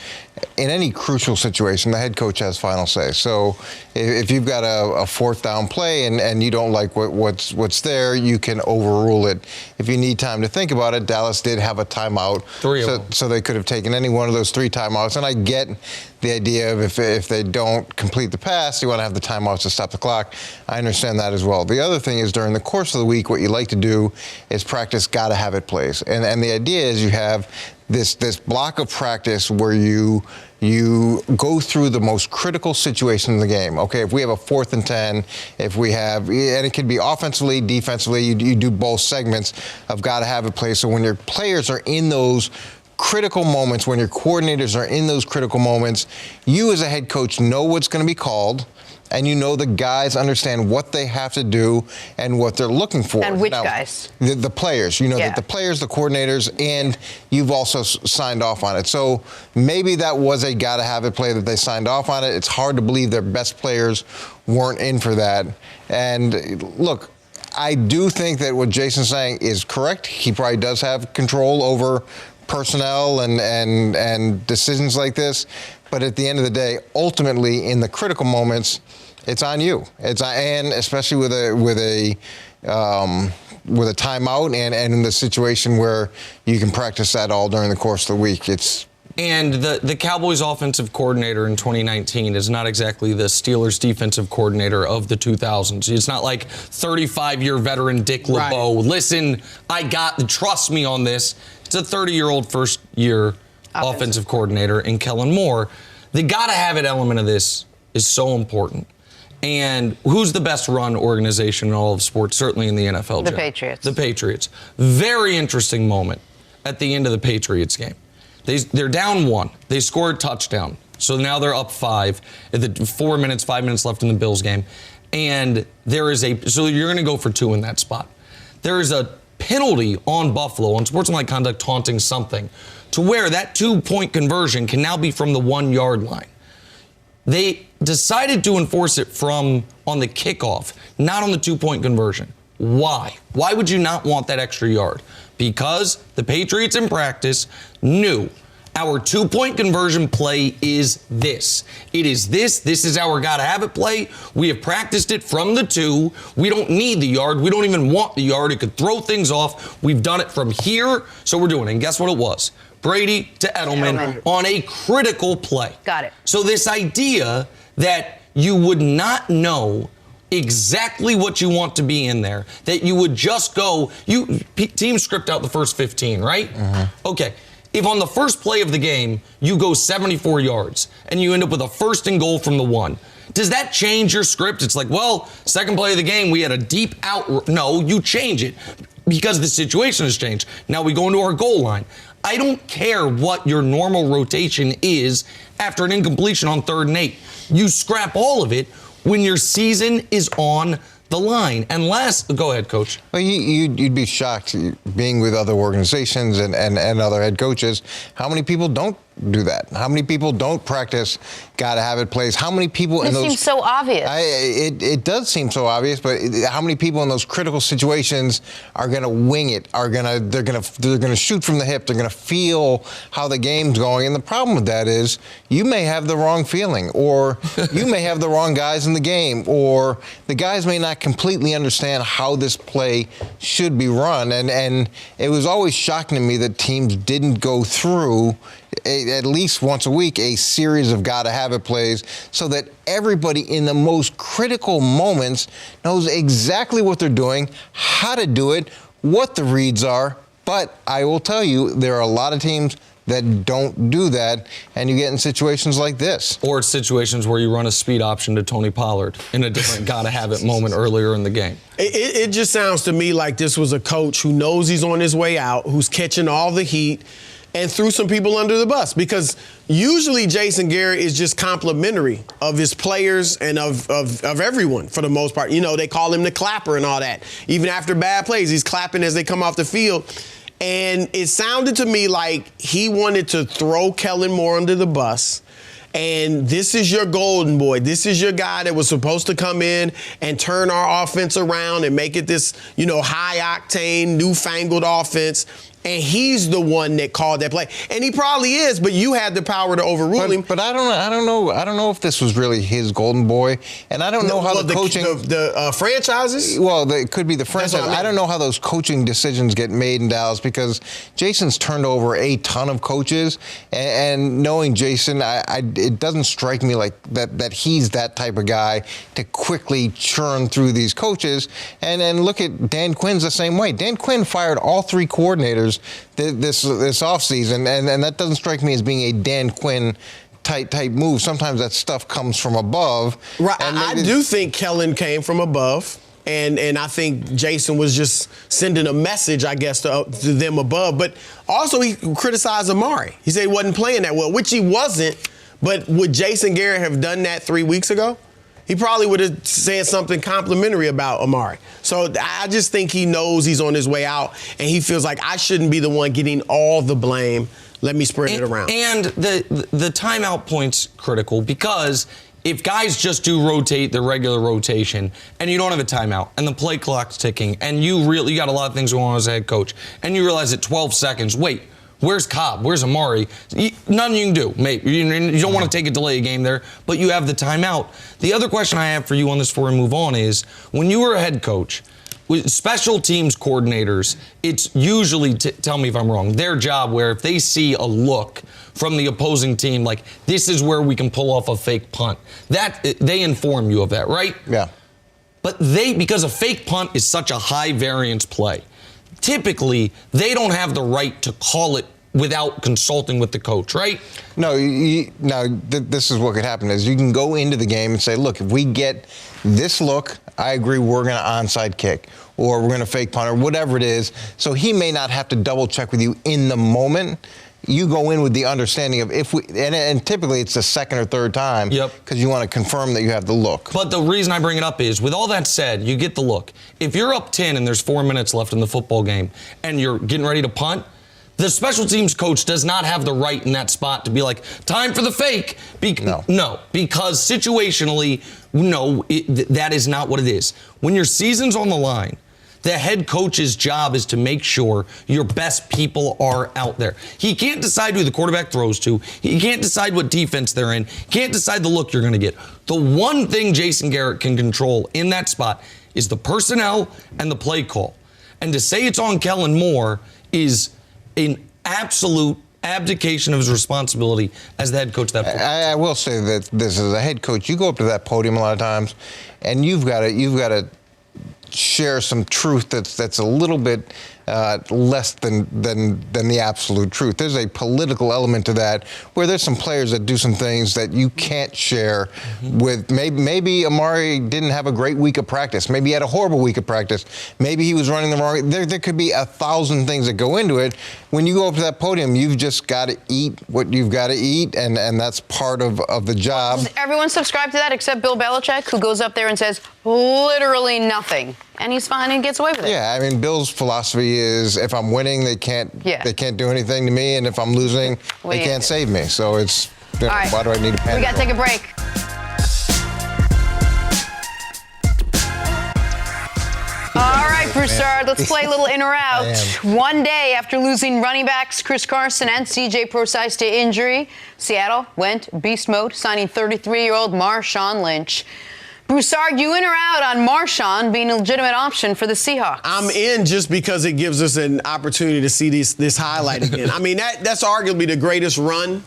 in any crucial situation, the head coach has final say. So if you've got a fourth down play and you don't like what's there, you can overrule it. If you need time to think about it, Dallas did have a timeout. So they could have taken any one of those 3 timeouts. And I get the idea of if they don't complete the pass, you want to have the timeouts to stop the clock. I understand that as well. The other thing is during the course of the week, what you like to do is practice gotta have it plays. And the idea is you have this block of practice where you go through the most critical situation in the game. Okay, if we have a 4th and 10, if we have, and it can be offensively, defensively, you do both segments of gotta have it play. So when your players are in those critical moments, when your coordinators are in those critical moments, you as a head coach know what's going to be called, and you know the guys understand what they have to do and what they're looking for. And which guys? The players. You know, the players, the coordinators, and you've also signed off on it. So maybe that was a gotta have it play that they signed off on it. It's hard to believe their best players weren't in for that. And look, I do think that what Jason's saying is correct. He probably does have control over personnel and decisions like this, but at the end of the day, ultimately in the critical moments, it's on you. And especially with a timeout and in the situation where you can practice that all during the course of the week. And the Cowboys offensive coordinator in 2019 is not exactly the Steelers defensive coordinator of the 2000s. It's not like 35-year veteran Dick LeBeau. Right. Listen, trust me on this. It's a 30-year-old first-year offensive coordinator in Kellen Moore. The gotta-have-it element of this is so important. And who's the best run organization in all of sports, certainly in the NFL? The Patriots. The Patriots. Very interesting moment at the end of the Patriots game. They're down 1. They scored a touchdown. So now they're up 5 at the 5 minutes left in the Bills game. And so you're going to go for 2 in that spot. There is a penalty on Buffalo on sportsmanlike conduct taunting something to where that 2-point conversion can now be from the 1-yard line. They decided to enforce it on the kickoff, not on the 2-point conversion. Why? Why would you not want that extra yard? Because the Patriots in practice knew our 2-point conversion play is this. It is this. This is our gotta have it play. We have practiced it from the 2. We don't need the yard. We don't even want the yard. It could throw things off. We've done it from here, so we're doing it. And guess what it was? Brady to Edelman on a critical play. Got it. So this idea that you would not know exactly what you want to be in there, that you would just go, team script out the first 15, right? Mm-hmm. Okay. If on the first play of the game, you go 74 yards and you end up with a 1st and goal from the 1, does that change your script? It's like, well, second play of the game, we had a deep out. No, you change it because the situation has changed. Now we go into our goal line. I don't care what your normal rotation is after an incompletion on 3rd and 8. You scrap all of it when your season is on the line. And go ahead, Coach. Well, you'd be shocked being with other organizations and other head coaches. How many people don't do that? How many people don't practice gotta have it plays? How many people in those? It seems so obvious. It does seem so obvious, but how many people in those critical situations are gonna wing it? They're gonna shoot from the hip. They're gonna feel how the game's going. And the problem with that is you may have the wrong feeling, or you may have the wrong guys in the game, or the guys may not completely understand how this play should be run. And it was always shocking to me that teams didn't go through at least once a week a series of gotta have it plays so that everybody in the most critical moments knows exactly what they're doing, how to do it, what the reads are. But I will tell you, there are a lot of teams that don't do that, and you get in situations like this. Or situations where you run a speed option to Tony Pollard in a different gotta-have-it moment earlier in the game. It just sounds to me like this was a coach who knows he's on his way out, who's catching all the heat, and threw some people under the bus, because usually Jason Garrett is just complimentary of his players and of everyone for the most part. You know, they call him the clapper and all that. Even after bad plays, he's clapping as they come off the field. And it sounded to me like he wanted to throw Kellen Moore under the bus. And this is your golden boy. This is your guy that was supposed to come in and turn our offense around and make it this, high-octane, newfangled offense. and he's the one that called that play. And he probably is, but you had the power to overrule him. But I don't know if this was really his golden boy, and I don't know how the coaching franchises. Well, it could be the franchise. I don't know how those coaching decisions get made in Dallas, because Jason's turned over a ton of coaches, and knowing Jason, it doesn't strike me like that he's that type of guy to quickly churn through these coaches. And look at Dan Quinn's the same way. Dan Quinn fired all 3 coordinators this offseason, and that doesn't strike me as being a Dan Quinn type move. Sometimes that stuff comes from above. Right. I do think Kellen came from above. And I think Jason was just sending a message, I guess, to them above. But also he criticized Amari. He said he wasn't playing that well, which he wasn't. But would Jason Garrett have done that 3 weeks ago? He probably would have said something complimentary about Amari. So I just think he knows he's on his way out, and he feels like I shouldn't be the one getting all the blame. Let me spread it around. And the timeout point's critical, because if guys just do rotate their regular rotation and you don't have a timeout and the play clock's ticking and you got a lot of things going on as a head coach and you realize at 12 seconds, wait, where's Cobb? Where's Amari? Nothing you can do. Maybe you don't want to take a delay game there, but you have the timeout. The other question I have for you on this before we move on is, when you were a head coach, with special teams coordinators, it's usually, tell me if I'm wrong, their job where if they see a look from the opposing team, like this is where we can pull off a fake punt, that they inform you of that, right? Yeah. But because a fake punt is such a high variance play, typically they don't have the right to call it without consulting with the coach, right? No, this is what could happen is you can go into the game and say, look, if we get this look, I agree, we're going to onside kick or we're going to fake punt or whatever it is. So he may not have to double check with you in the moment. You go in with the understanding of and typically it's the second or third time, because you want to confirm that you have the look. But the reason I bring it up is, with all that said, you get the look. If you're up 10 and there's 4 minutes left in the football game and you're getting ready to punt, the special teams coach does not have the right in that spot to be like, time for the fake. No, because situationally, that is not what it is. When your season's on the line, the head coach's job is to make sure your best people are out there. He can't decide who the quarterback throws to. He can't decide what defense they're in. He can't decide the look you're going to get. The one thing Jason Garrett can control in that spot is the personnel and the play call. And to say it's on Kellen Moore is an absolute abdication of his responsibility as the head coach of that football team. I will say that this is a head coach. You go up to that podium a lot of times, and you've got to share some truth that's a little bit less than the absolute truth. There's a political element to that, where there's some players that do some things that you can't share with. Maybe Amari didn't have a great week of practice. Maybe he had a horrible week of practice. Maybe he was running the wrong. There could be 1,000 things that go into it. When you go up to that podium, you've just got to eat what you've got to eat, and that's part of the job. Does everyone subscribe to that except Bill Belichick, who goes up there and says literally nothing, and he's fine and gets away with it? Yeah, I mean, Bill's philosophy is, if I'm winning, they can't do anything to me, and if I'm losing, they can't save me. So it's, all right, why do I need to panic? We got to take a break. All right, Broussard, let's play a little in or out. One day after losing running backs Chris Carson and C.J. Prosise to injury, Seattle went beast mode, signing 33-year-old Marshawn Lynch. Broussard, you in or out on Marshawn being a legitimate option for the Seahawks? I'm in, just because it gives us an opportunity to see this highlight again. I mean, that's arguably the greatest run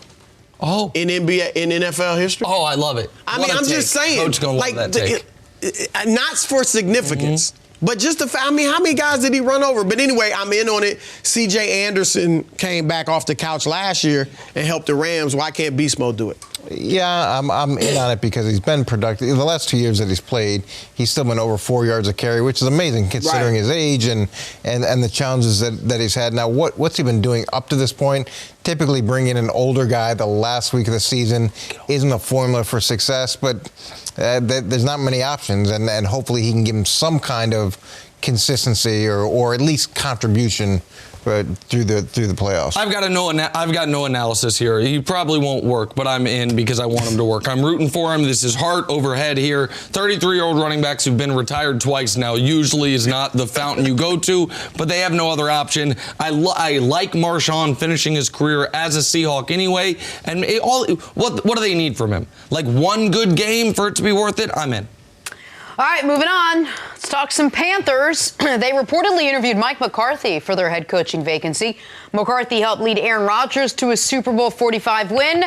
in NFL history. Oh, I love it. I mean, I'm just saying. Coach gonna love that take. Not for significance. But just the fact, I mean, how many guys did he run over? But anyway, I'm in on it. C.J. Anderson came back off the couch last year and helped the Rams. Why can't Beast Mode do it? Yeah, I'm in on it because he's been productive. The last 2 years that he's played, he's still been over 4 yards a carry, which is amazing considering his age and the challenges that he's had. Now, what's he been doing up to this point? Typically bringing an older guy the last week of the season isn't a formula for success, but there's not many options, and hopefully he can give him some kind of consistency or at least contribution through the playoffs. I've got no analysis here. He probably won't work, but I'm in because I want him to work. I'm rooting for him. This is heart over head here. 33-year-old running backs who've been retired twice now usually is not the fountain you go to, but they have no other option. I like Marshawn finishing his career as a Seahawk anyway, and what do they need from him? Like one good game for it to be worth it? I'm in. All right, moving on. Let's talk some Panthers. They reportedly interviewed Mike McCarthy for their head coaching vacancy. McCarthy helped lead Aaron Rodgers to a Super Bowl 45 win.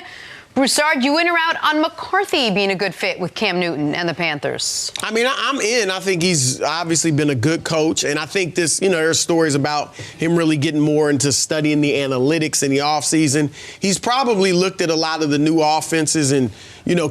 Broussard, you in or out on McCarthy being a good fit with Cam Newton and the Panthers? I mean, I'm in. I think he's obviously been a good coach. And I think there's stories about him really getting more into studying the analytics in the offseason. He's probably looked at a lot of the new offenses and,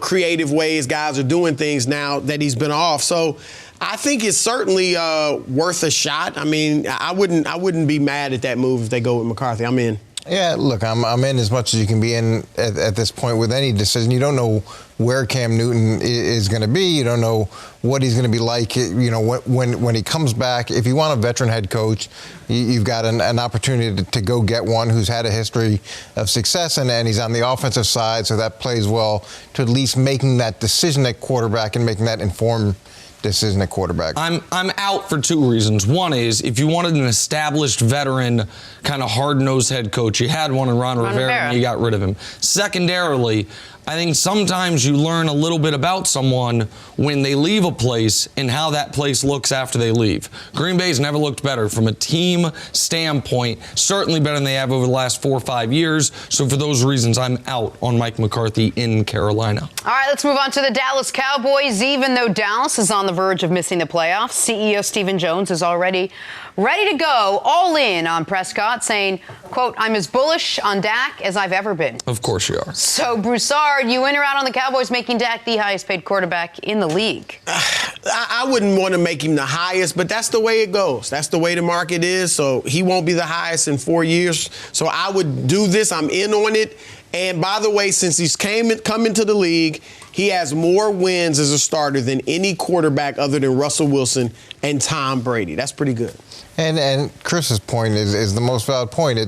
creative ways guys are doing things now that he's been off. So I think it's certainly worth a shot. I mean, I wouldn't be mad at that move if they go with McCarthy. I'm in. Yeah, look, I'm in as much as you can be in at this point with any decision. You don't know where Cam Newton is going to be. You don't know what he's going to be like, when he comes back. If you want a veteran head coach, you've got an opportunity to go get one who's had a history of success, and he's on the offensive side, so that plays well to at least making that decision at quarterback and making that informed decision at quarterback. I'm out for two reasons. One is if you wanted an established veteran, kind of hard-nosed head coach, you had one in Ron Rivera and you got rid of him. Secondarily, I think sometimes you learn a little bit about someone when they leave a place and how that place looks after they leave. Green Bay's never looked better from a team standpoint, certainly better than they have over the last 4 or 5 years. So for those reasons, I'm out on Mike McCarthy in Carolina. All right, let's move on to the Dallas Cowboys. Even though Dallas is on the verge of missing the playoffs, CEO Stephen Jones is already ready to go all in on Prescott, saying, quote, I'm as bullish on Dak as I've ever been. Of course you are. So, Broussard, you in or out on the Cowboys making Dak the highest paid quarterback in the league? I wouldn't want to make him the highest, but that's the way it goes. That's the way the market is. So he won't be the highest in 4 years. So I would do this. I'm in on it. And by the way, since he's come into the league, he has more wins as a starter than any quarterback other than Russell Wilson and Tom Brady. That's pretty good. And Chris's point is the most valid point.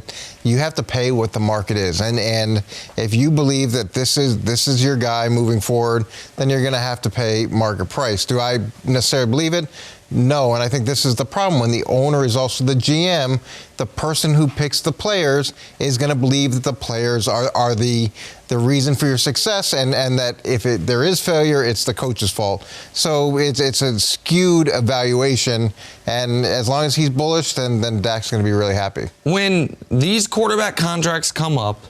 You have to pay what the market is, and if you believe that this is your guy moving forward, then you're going to have to pay market price. Do I necessarily believe it? No, and I think this is the problem. When the owner is also the GM, the person who picks the players is going to believe that the players are the reason for your success, and that if there is failure, it's the coach's fault. So it's a skewed evaluation, and as long as he's bullish, then Dak's going to be really happy. When these quarterback contracts come up,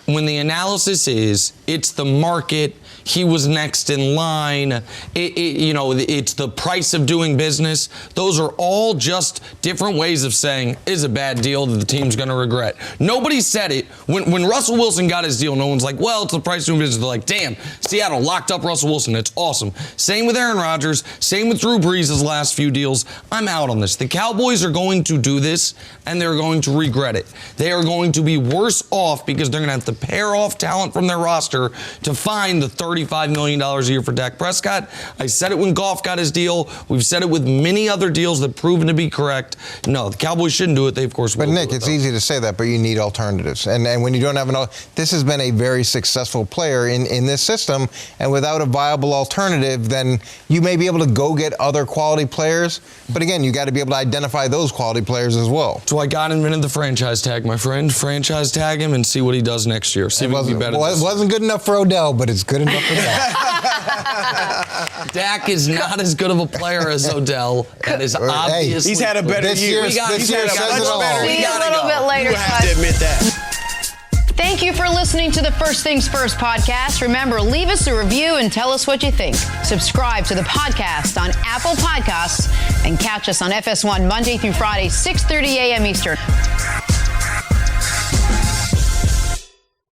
when the analysis is it's the market, he was next in line, it's the price of doing business. Those are all just different ways of saying is a bad deal that the team's going to regret. Nobody said it. When Russell Wilson got his deal, no one's like, well, it's the price of doing business. They're like, damn, Seattle locked up Russell Wilson. It's awesome. Same with Aaron Rodgers. Same with Drew Brees' last few deals. I'm out on this. The Cowboys are going to do this, and they're going to regret it. They are going to be worse off because they're going to have to pair off talent from their roster to find the $35 million a year for Dak Prescott. I said it when Goff got his deal. We've said it with many other deals that have proven to be correct. No, the Cowboys shouldn't do it. They, of course, will. But, Nick, it's easy to say that, but you need alternatives. And when you don't have this has been a very successful player in this system, and without a viable alternative, then you may be able to go get other quality players. But, again, you got to be able to identify those quality players as well. So I got invented the franchise tag, my friend. Franchise tag him and see what he does next year. See if he can be better. Well, it wasn't good enough for Odell, but it's good enough for Dak. Dak is not as good of a player as Odell. That is obviously. He's had a better year. He's had a much better year. See you a little bit later. You have to admit that. Thank you for listening to the First Things First podcast. Remember, leave us a review and tell us what you think. Subscribe to the podcast on Apple Podcasts and catch us on FS1 Monday through Friday, 6:30 a.m. Eastern.